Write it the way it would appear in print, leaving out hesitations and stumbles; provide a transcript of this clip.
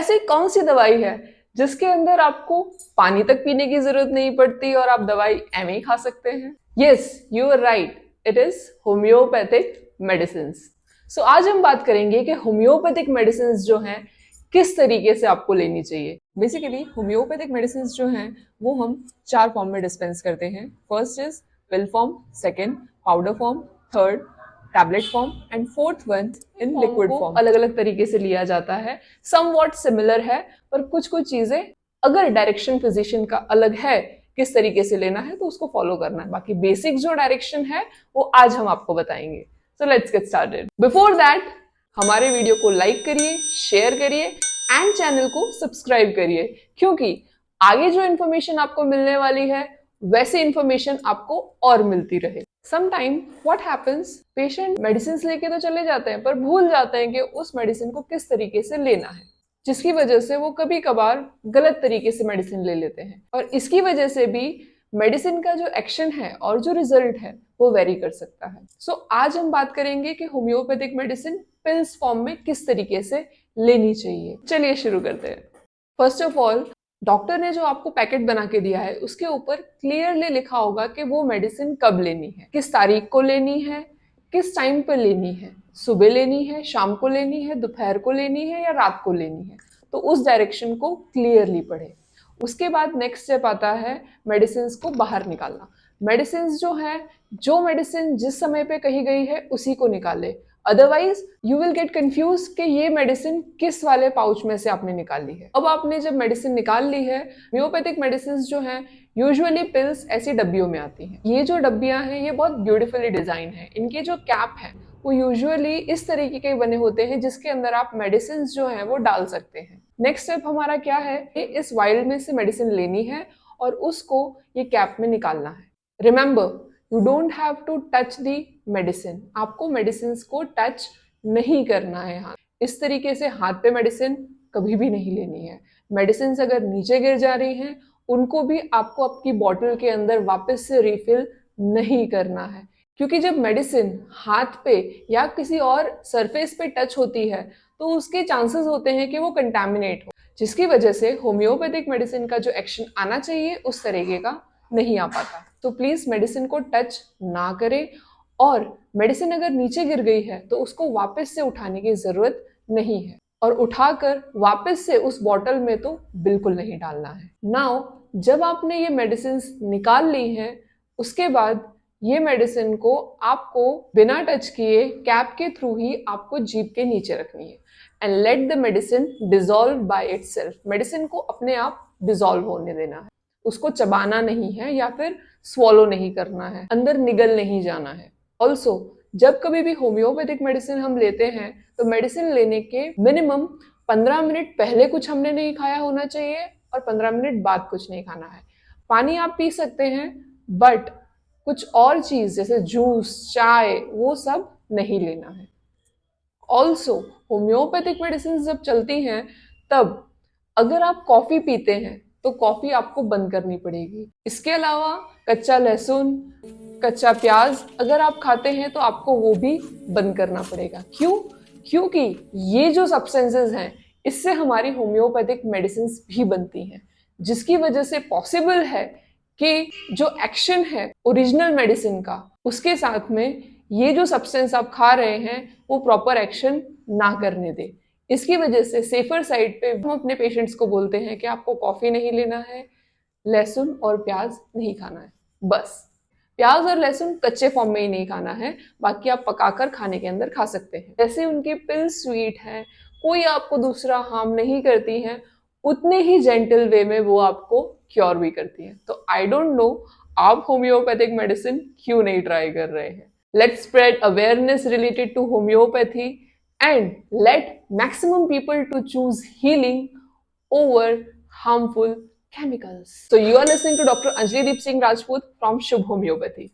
ऐसी कौन सी दवाई है जिसके अंदर आपको पानी तक पीने की जरूरत नहीं पड़ती और आप दवाई एवं ही खा सकते हैं? Yes, you are right, it is homeopathic medicine. So आज हम बात करेंगे कि होम्योपैथिक मेडिसिन जो हैं किस तरीके से आपको लेनी चाहिए। बेसिकली होम्योपैथिक मेडिसिन जो हैं वो हम 4 फॉर्म में डिस्पेंस करते हैं। First is pill form, second powder form, third tablet form and fourth one in liquid form. अलग अलग तरीके से लिया जाता है, समवॉट सिमिलर है, पर कुछ कुछ चीजें अगर डायरेक्शन फिजिशियन का अलग है किस तरीके से लेना है तो उसको फॉलो करना है। बाकी बेसिक जो डायरेक्शन है वो आज हम आपको बताएंगे। So let's get started. Before that हमारे वीडियो को लाइक करिए, शेयर करिए एंड चैनल को सब्सक्राइब करिए, क्योंकि आगे जो इन्फॉर्मेशन आपको मिलने वाली है वैसे इन्फॉर्मेशन आपको और मिलती रहे। Sometime what happens, patient medicine लेके तो चले जाते हैं पर भूल जाते हैं कि उस मेडिसिन को किस तरीके से लेना है, जिसकी वजह से वो कभी कभार गलत तरीके से मेडिसिन ले लेते हैं और इसकी वजह से भी मेडिसिन का जो एक्शन है और जो रिजल्ट है वो वेरी कर सकता है। सो आज हम बात करेंगे कि होम्योपैथिक मेडिसिन पिल्स फॉर्म में किस तरीके से लेनी चाहिए। चलिए शुरू करते हैं। फर्स्ट ऑफ ऑल, डॉक्टर ने जो आपको पैकेट बना के दिया है उसके ऊपर क्लियरली लिखा होगा कि वो मेडिसिन कब लेनी है, किस तारीख को लेनी है, किस टाइम पर लेनी है, सुबह लेनी है, शाम को लेनी है, दोपहर को लेनी है या रात को लेनी है। तो उस डायरेक्शन को क्लियरली पढ़े। उसके बाद नेक्स्ट स्टेप आता है मेडिसिन को बाहर निकालना। मेडिसिन जो है, जो मेडिसिन जिस समय पे कही गई है उसी को निकाले, otherwise you will get confuse कि ये मेडिसिन किस वाले पाउच में से आपने निकाली है। अब आपने जब मेडिसिन निकाल ली है, होम्योपैथिक मेडिसिन जो है यूजुअली पिल्स ऐसी डब्बियों में आती हैं। ये जो डब्बियां हैं ये बहुत ब्यूटीफुली डिजाइन है। इनके जो कैप है वो यूजुअली इस तरीके के बने होते हैं जिसके अंदर आप मेडिसिन जो है वो डाल सकते हैं। नेक्स्ट स्टेप हमारा क्या है, इस वाइल में से मेडिसिन लेनी है और उसको ये कैप में निकालना है। Remember, you don't have to touch the medicine. आपको मेडिसिन को टच नहीं करना है हाथ। इस तरीके से हाथ पे मेडिसिन कभी भी नहीं लेनी है। मेडिसिन अगर नीचे गिर जा रही हैं उनको भी आपको आपकी बॉटल के अंदर वापस से रिफिल नहीं करना है, क्योंकि जब मेडिसिन हाथ पे या किसी और सरफेस पे टच होती है तो उसके चांसेस होते हैं कि वो कंटामिनेट हो, जिसकी वजह से होम्योपैथिक मेडिसिन का जो एक्शन आना चाहिए उस तरीके का नहीं आ पाता। तो प्लीज मेडिसिन को टच ना करें और मेडिसिन अगर नीचे गिर गई है तो उसको वापस से उठाने की जरूरत नहीं है और उठाकर वापस से उस बॉटल में तो बिल्कुल नहीं डालना है। नाउ जब आपने ये मेडिसिन निकाल ली है उसके बाद ये मेडिसिन को आपको बिना टच किए कैप के थ्रू ही आपको जीभ के नीचे रखनी है and let the medicine dissolve by itself. Medicine को अपने आप डिसॉल्व होने देना है, उसको चबाना नहीं है या फिर स्वॉलो नहीं करना है, अंदर निगल नहीं जाना है। ऑल्सो जब कभी भी होम्योपैथिक मेडिसिन हम लेते हैं तो मेडिसिन लेने के मिनिमम 15 मिनट पहले कुछ हमने नहीं खाया होना चाहिए और 15 मिनट बाद कुछ नहीं खाना है। पानी आप पी सकते हैं बट कुछ और चीज जैसे जूस, चाय, वो सब नहीं लेना है। ऑल्सो होम्योपैथिक मेडिसिन जब चलती हैं तब अगर आप कॉफी पीते हैं तो कॉफी आपको बंद करनी पड़ेगी। इसके अलावा कच्चा लहसुन, कच्चा प्याज अगर आप खाते हैं तो आपको वो भी बंद करना पड़ेगा। क्यों? क्योंकि ये जो सब्सटेंसेस हैं इससे हमारी होम्योपैथिक मेडिसिन भी बनती हैं, जिसकी वजह से पॉसिबल है कि जो एक्शन है ओरिजिनल मेडिसिन का उसके साथ में ये जो सब्सटेंस आप खा रहे हैं वो प्रॉपर एक्शन ना करने दे। इसकी वजह से सेफर साइड पे हम अपने पेशेंट्स को बोलते हैं कि आपको कॉफी नहीं लेना है, लहसुन और प्याज नहीं खाना है। बस प्याज और लहसुन कच्चे फॉर्म में ही नहीं खाना है, बाकी आप पकाकर खाने के अंदर खा सकते हैं। जैसे उनकी पिल स्वीट है, कोई आपको दूसरा हार्म नहीं करती है, उतने ही जेंटल वे में वो आपको क्योर भी करती है। तो आई डोंट नो आप होम्योपैथिक मेडिसिन क्यों नहीं ट्राई कर रहे हैं। Let's spread awareness related to homeopathy and let maximum people to choose healing over harmful chemicals. So you are listening to Dr. Anjali Deep Singh Rajput from Shubh Homeopathy.